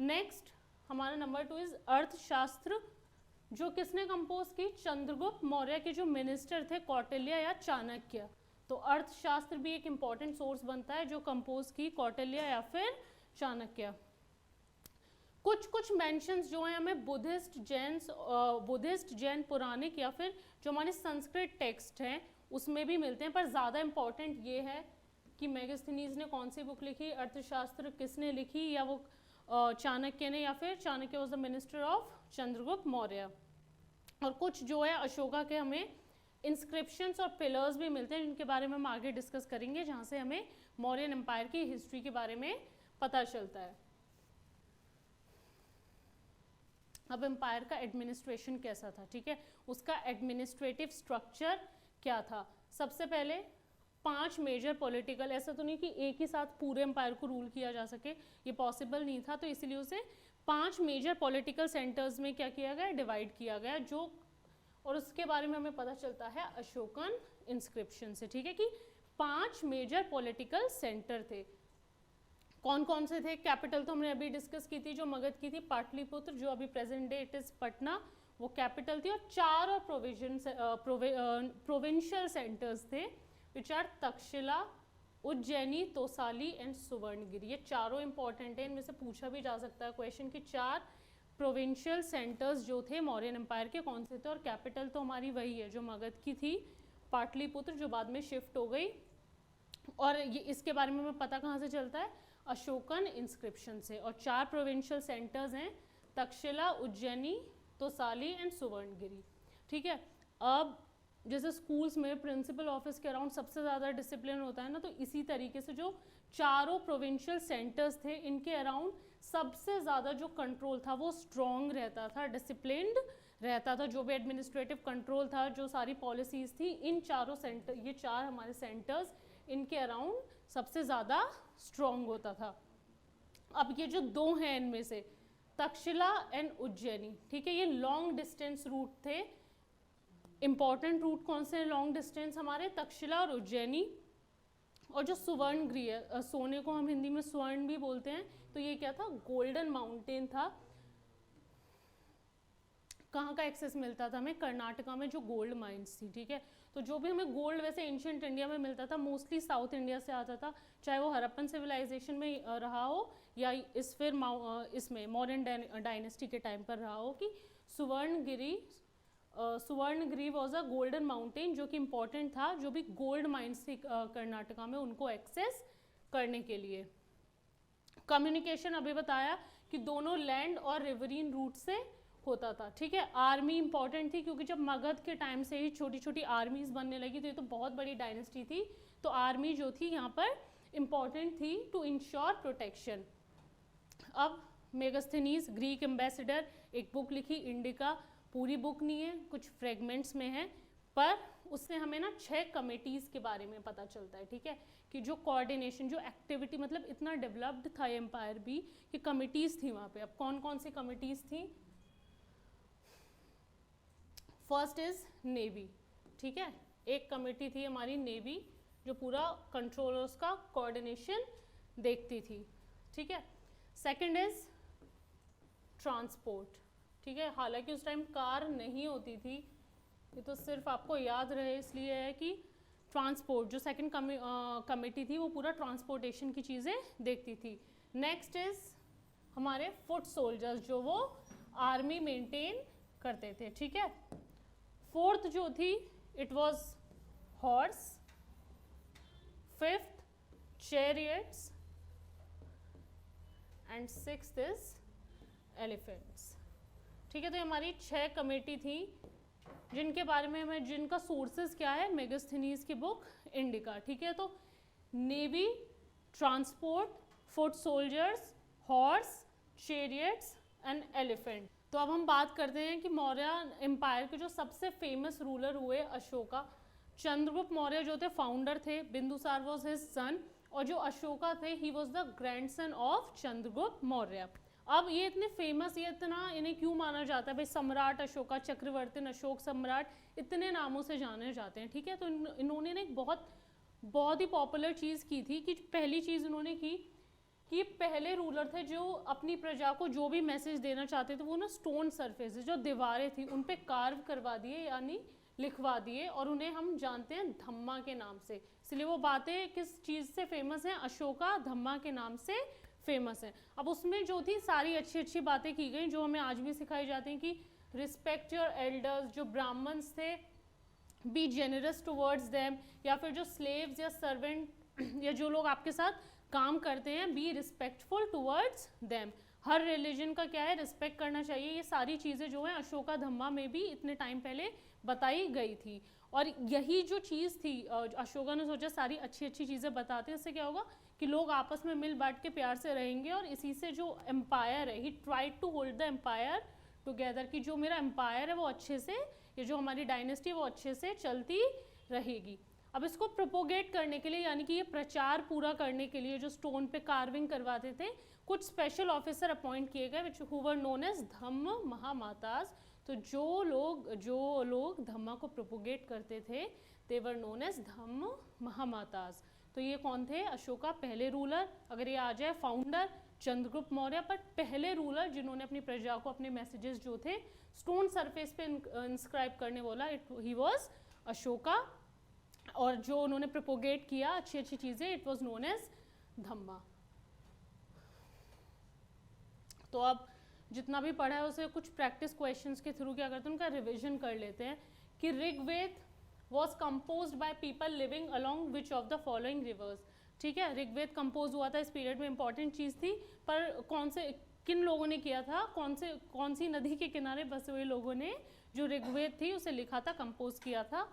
नेक्स्ट हमारा नंबर 2 इज अर्थशास्त्र, जो किसने कंपोज की? चंद्रगुप्त मौर्य के जो मिनिस्टर थे कौटिल्य या चाणक्य। तो अर्थशास्त्र भी एक इम्पॉर्टेंट सोर्स बनता है, जो कंपोज की कौटिल्य या फिर चाणक्य। कुछ मेंशंस जो हैं हमें बुद्धिस्ट जैन पौराणिक या फिर जो हमारे संस्कृत टेक्स्ट हैं उसमें भी मिलते हैं, पर ज़्यादा इम्पॉर्टेंट ये है कि मेगास्थनीज ने कौन सी बुक लिखी, अर्थशास्त्र किसने लिखी, या वो चाणक्य ने, या फिर Chanakya was the minister of Chandragupta Maurya. और कुछ जो है अशोका के हमें इंस्क्रिप्शंस और पिलर्स भी मिलते हैं, जिनके बारे में हम आगे डिस्कस करेंगे, जहाँ से हमें मौर्यन एम्पायर की हिस्ट्री के बारे में पता चलता है। अब एम्पायर का एडमिनिस्ट्रेशन कैसा था, ठीक है, उसका एडमिनिस्ट्रेटिव स्ट्रक्चर क्या था। सबसे पहले 5 मेजर पॉलिटिकल, ऐसा तो नहीं कि एक ही साथ पूरे एम्पायर को रूल किया जा सके, ये पॉसिबल नहीं था, तो इसलिए उसे 5 मेजर पॉलिटिकल सेंटर्स में क्या किया गया, डिवाइड किया गया, जो और उसके बारे में हमें पता चलता है अशोकन इंस्क्रिप्शन से, ठीक है, कि 5 मेजर पॉलिटिकल सेंटर थे। कौन कौन से थे? कैपिटल तो हमने अभी डिस्कस की थी, जो मगध की थी, पाटलिपुत्र, जो अभी present day it is Patna, वो कैपिटल थी। और 4 और प्रोविंशियल सेंटर्स थे which are Takshashila, Ujjaini, Tosali and Suvarnagiri. ये चारों इंपॉर्टेंट है, इनमें से पूछा भी जा सकता है क्वेश्चन कि 4 प्रोविंशियल सेंटर्स जो थे मौर्यन एम्पायर के कौन से थे, और कैपिटल तो हमारी वही है जो मगध की थी, पाटलिपुत्र, जो बाद में शिफ्ट हो गई। और ये इसके बारे में हमें पता कहाँ से चलता है, अशोकन इंस्क्रिप्शन से। और 4 प्रोविंशियल सेंटर्स हैं, तक्षशिला, उज्जैनी, तोसाली एंड सुवर्णगिरी, ठीक है। अब जैसे स्कूल्स में प्रिंसिपल ऑफिस के अराउंड सबसे ज़्यादा डिसिप्लिन होता है ना, तो इसी तरीके से जो चारों प्रोविंशियल सेंटर्स थे इनके अराउंड सबसे ज़्यादा जो कंट्रोल था वो स्ट्रॉन्ग रहता था, डिसिप्लिन्ड रहता था। जो भी एडमिनिस्ट्रेटिव कंट्रोल था, जो सारी पॉलिसीज़ थी, इन चारों सेंटर, ये 4 हमारे सेंटर्स, इनके अराउंड सबसे ज़्यादा स्ट्रॉन्ग होता था। अब ये जो 2 हैं इनमें से तक्षशिला एंड उज्जैनी, ठीक है, ये लॉन्ग डिस्टेंस रूट थे। इंपॉर्टेंट रूट कौन से हैं लॉन्ग डिस्टेंस हमारे? तक्षशिला और उज्जैनी। और जो सुवर्णगिरी है, सोने को हम हिंदी में स्वर्ण भी बोलते हैं, तो ये क्या था? गोल्डन माउंटेन था। कहाँ का एक्सेस मिलता था हमें? कर्नाटका में जो गोल्ड माइंस थी, ठीक है। तो जो भी हमें गोल्ड वैसे एंशिएंट इंडिया में मिलता था मोस्टली साउथ इंडिया से आता था, चाहे वो हड़प्पन सिविलाइजेशन में रहा हो या इसमें मौर्यन डायनेस्टी के टाइम पर रहा हो, कि Suvarnagiri was a golden mountain, जो कि इम्पॉर्टेंट था, जो भी गोल्ड माइंस थी कर्नाटका में उनको एक्सेस करने के लिए। कम्युनिकेशन अभी बताया कि दोनों लैंड और रिवरीन रूट से होता था, ठीक है। आर्मी इंपॉर्टेंट थी, क्योंकि जब मगध के टाइम से ही छोटी छोटी आर्मीज बनने लगी, तो ये तो बहुत बड़ी डायनेस्टी थी, तो आर्मी जो थी यहाँ पर इम्पॉर्टेंट थी टू इंश्योर प्रोटेक्शन। अब मेगास्थनीज ग्रीक एम्बेसडर, एक बुक लिखी इंडिका, पूरी बुक नहीं है, कुछ फ्रेगमेंट्स में है, पर उससे हमें ना 6 कमेटीज़ के बारे में पता चलता है, ठीक है, कि जो कोऑर्डिनेशन, जो एक्टिविटी, मतलब इतना डेवलप्ड था एम्पायर भी कि कमिटीज़ थी वहाँ पे। अब कौन कौन सी कमिटीज़ थी? फर्स्ट इज नेवी, ठीक है, एक कमेटी थी हमारी नेवी, जो पूरा कंट्रोल और उसका कोऑर्डिनेशन देखती थी, ठीक है। सेकंड इज ट्रांसपोर्ट, ठीक है, हालांकि उस टाइम कार नहीं होती थी, ये तो सिर्फ आपको याद रहे इसलिए है कि ट्रांसपोर्ट, जो सेकंड कमेटी थी वो पूरा ट्रांसपोर्टेशन की चीज़ें देखती थी। नेक्स्ट इज हमारे फुट सोल्जर्स, जो वो आर्मी मेंटेन करते थे, ठीक है। फोर्थ जो थी it was horse, fifth chariots and sixth is elephants, ठीक है। तो हमारी 6 कमेटी थी, जिनके बारे में हमें, जिनका सोर्सेज क्या है, मेगास्थनीज की बुक इंडिका, ठीक है। तो navy, transport, foot soldiers, horse, chariots and elephant. तो अब हम बात करते हैं कि मौर्य एम्पायर के जो सबसे फेमस रूलर हुए अशोका। चंद्रगुप्त मौर्य जो थे फाउंडर थे, बिंदुसार वॉज हिज सन, और जो अशोका थे he was the grandson of Chandragupta Maurya. अब ये इतने फेमस, ये इतना इन्हें क्यों माना जाता है भाई? सम्राट अशोका, चक्रवर्ती अशोक सम्राट, इतने नामों से जाने जाते हैं, ठीक है। तो इन्होंने ना एक बहुत ही पॉपुलर चीज़ की थी, कि पहली चीज़ इन्होंने की कि पहले रूलर थे जो अपनी प्रजा को जो भी मैसेज देना चाहते थे वो ना स्टोन सरफेसेस, जो दीवारें थी उन पे कार्व करवा दिए, यानी लिखवा दिए, और उन्हें हम जानते हैं धम्मा के नाम से। इसलिए वो बातें किस चीज़ से फेमस हैं? अशोका धम्मा के नाम से फेमस है। अब उसमें जो थी सारी अच्छी अच्छी बातें की गई, जो हमें आज भी सिखाई जाती हैं, कि रिस्पेक्ट योर एल्डर्स, जो ब्राह्मण्स थे बी जेनरस टुवर्ड्स देम, या फिर जो स्लेव्स या सर्वेंट या जो लोग आपके साथ काम करते हैं, be respectful towards them. Her religion का क्या है? रिस्पेक्ट करना चाहिए। ये सारी चीज़ें जो हैं अशोका धम्मा में भी इतने टाइम पहले बताई गई थी, और यही जो चीज़ थी अशोका ने सोचा सारी अच्छी अच्छी चीज़ें बताते हैं, इससे क्या होगा कि लोग आपस में मिल बांट के प्यार से रहेंगे, और इसी से जो एम्पायर है, he tried to hold the empire together कि जो मेरा एम्पायर है वो अच्छे से, ये जो हमारी डायनेस्टी वो अच्छे से चलती रहेगी। अब इसको प्रोपोगेट करने के लिए, यानी कि ये प्रचार पूरा करने के लिए जो स्टोन पे कार्विंग करवाते थे, कुछ स्पेशल ऑफिसर अपॉइंट किए गए which who were known as Dhamma Mahamatas. तो जो लोग धम्मा को प्रोपोगेट करते थे दे वर नोन एज धम्म महामाताज। तो ये कौन थे? अशोका पहले रूलर, अगर ये आ जाए फाउंडर चंद्रगुप्त मौर्य, पर पहले रूलर जिन्होंने अपनी प्रजा को अपने मैसेजेस जो थे स्टोन सरफेस पे इंस्क्राइब करने बोला, ही वाज अशोका। और जो उन्होंने प्रोपोगेट किया अच्छी अच्छी चीजें, इट वाज नोन एज धम्मा। तो अब जितना भी पढ़ा है उसे कुछ प्रैक्टिस क्वेश्चंस के थ्रू क्या करते हैं, उनका रिवीजन कर लेते हैं कि Rigveda was composed by people living along which of the following rivers। ठीक है, ऋग्वेद कंपोज हुआ था इस पीरियड में, इंपॉर्टेंट चीज़ थी, पर किन लोगों ने किया था, कौन सी नदी के किनारे बसे हुए लोगों ने जो ऋग्वेद थी उसे लिखा था, कंपोज किया था?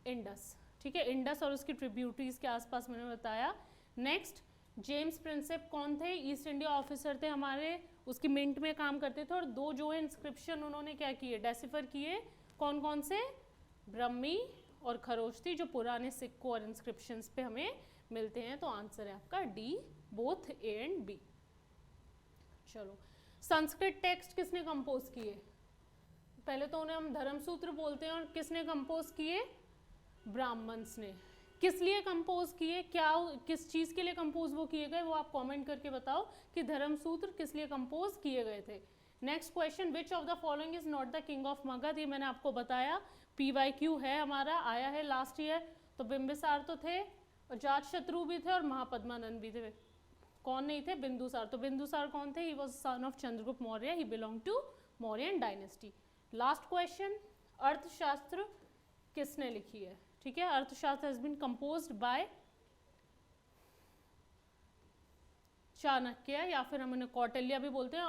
इंडस। ठीक है, इंडस और उसकी ट्रिब्यूटरीज के आसपास मैंने बताया। नेक्स्ट, जेम्स प्रिंसेप कौन थे? ईस्ट इंडिया ऑफिसर थे हमारे, उसकी मिंट में काम करते थे, और दो जो है इंस्क्रिप्शन उन्होंने क्या किए, डेसिफर किए। कौन कौन से? ब्रह्मी और खरोष्टी, जो पुराने सिक्कों और इंस्क्रिप्शंस पे हमें मिलते हैं। तो आंसर है आपका D, both A and B. चलो, संस्कृत टेक्स्ट किसने कंपोज किए? पहले तो उन्हें हम धर्मसूत्र बोलते हैं, और किसने कंपोज किए? ब्राह्मण्स ने। किस लिए कंपोज किए, क्या किस चीज़ के लिए कंपोज वो किए गए, वो आप कमेंट करके बताओ कि धर्मसूत्र किस लिए कंपोज किए गए थे। Next question, which of the following is not the king of Magadh? ये मैंने आपको बताया, PYQ है हमारा, आया है लास्ट ईयर। तो बिंबिसार तो थे, अजातशत्रु भी थे, और महापद्मानंद भी थे। कौन नहीं थे? बिंदुसार। तो बिंदुसार कौन थे? He was son of Chandragupta Maurya, he belong to Mauryan dynasty. Last question, Arthashastra किसने लिखी है? ठीक है, Arthashastra has been composed by Chanakya, या फिर हम उन्हें कौटिल्य भी बोलते हैं।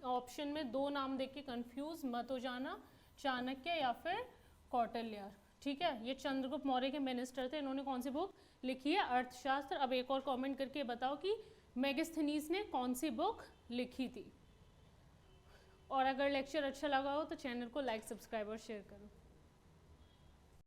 ऑप्शन में दो नाम देख के कंफ्यूज मत हो जाना, चाणक्य या फिर कौटिल्य। ठीक है, ये चंद्रगुप्त मौर्य के मिनिस्टर थे, इन्होंने कौन सी बुक लिखी है? अर्थशास्त्र। अब एक और कमेंट करके बताओ कि मेगास्थनीज ने कौन सी बुक लिखी थी। और अगर लेक्चर अच्छा लगा हो तो चैनल को लाइक, सब्सक्राइब और शेयर करो।